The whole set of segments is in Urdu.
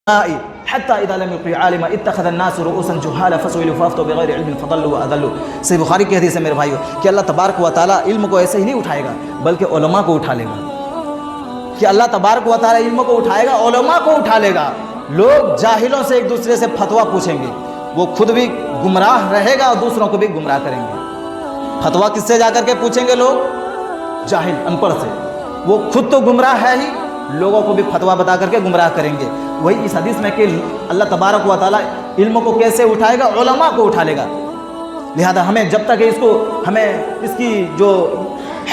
حتى اذا لم يبق عالما اتخذ الناس رؤوسا جهالا فسئلوا فافتوا بغیر علم فضلوا واضلوا. صحیح بخاری کی حدیث ہے میرے بھائیو کہ اللہ تبارک و تعالیٰ علم کو ایسے ہی نہیں اٹھائے گا بلکہ علماء کو اٹھا لے گا. کہ اللہ تبارک و تعالیٰ علم کو اٹھائے گا, علماء کو اٹھا لے گا. لوگ جاہلوں سے ایک دوسرے سے فتویٰ پوچھیں گے, وہ خود بھی گمراہ رہے گا اور دوسروں کو بھی گمراہ کریں گے. فتویٰ کس سے جا کر کے پوچھیں گے لوگ؟ جاہل, ان پڑھ سے. وہ خود تو گمراہ ہے ہی, لوگوں کو بھی فتویٰ بتا کر کے گمراہ کریں گے. وہی اس حدیث میں کہ اللہ تبارک و تعالیٰ علم کو کیسے اٹھائے گا؟ علماء کو اٹھا لے گا. لہذا ہمیں جب تک ہمیں اس کی جو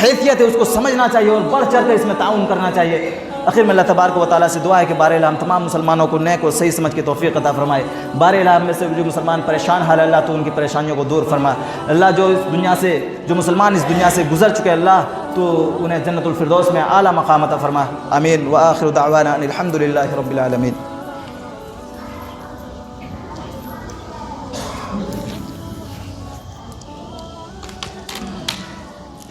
حیثیت ہے اس کو سمجھنا چاہیے اور بڑھ چڑھ کر اس میں تعاون کرنا چاہیے. آخر میں اللہ تبارک و تعالیٰ سے دعا ہے کہ بار الہ ہم تمام مسلمانوں کو نیک و صحیح سمجھ کی توفیق عطا فرمائے. بار الہ ہم میں سے جو مسلمان پریشان حال, اللہ تو ان کی پریشانیوں کو دور فرما. اللہ جو مسلمان اس دنیا سے گزر چکے, اللہ تو انہیں جنت الفردوس میں اعلیٰ مقام عطا فرما. آمین. وآخر دعوانا ان الحمد للہ رب العالمین.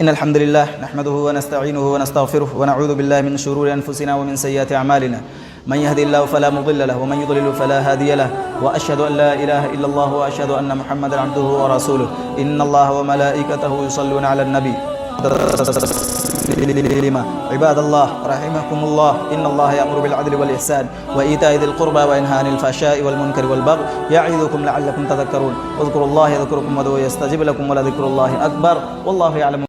إن الحمد لله نحمده ونستعينه ونستغفره ونعوذ بالله من شرور أنفسنا ومن سيئات أعمالنا. من يهدي الله فلا مضل له ومن يضلل فلا هادي له, وأشهد أن لا إله إلا الله وأشهد أن محمدا عبده ورسوله. إن الله وملائكته يصلون على النبي. عباد الله رحمكم الله, إن الله يأمر بالعدل والإحسان وإيتاء ذي القربى وينهى عن الفحشاء والمنكر والبغي يعظكم لعلكم تذكرون. اذكروا الله يذكركم وادعوه يستجب لكم ولذكر الله أكبر والله يعلم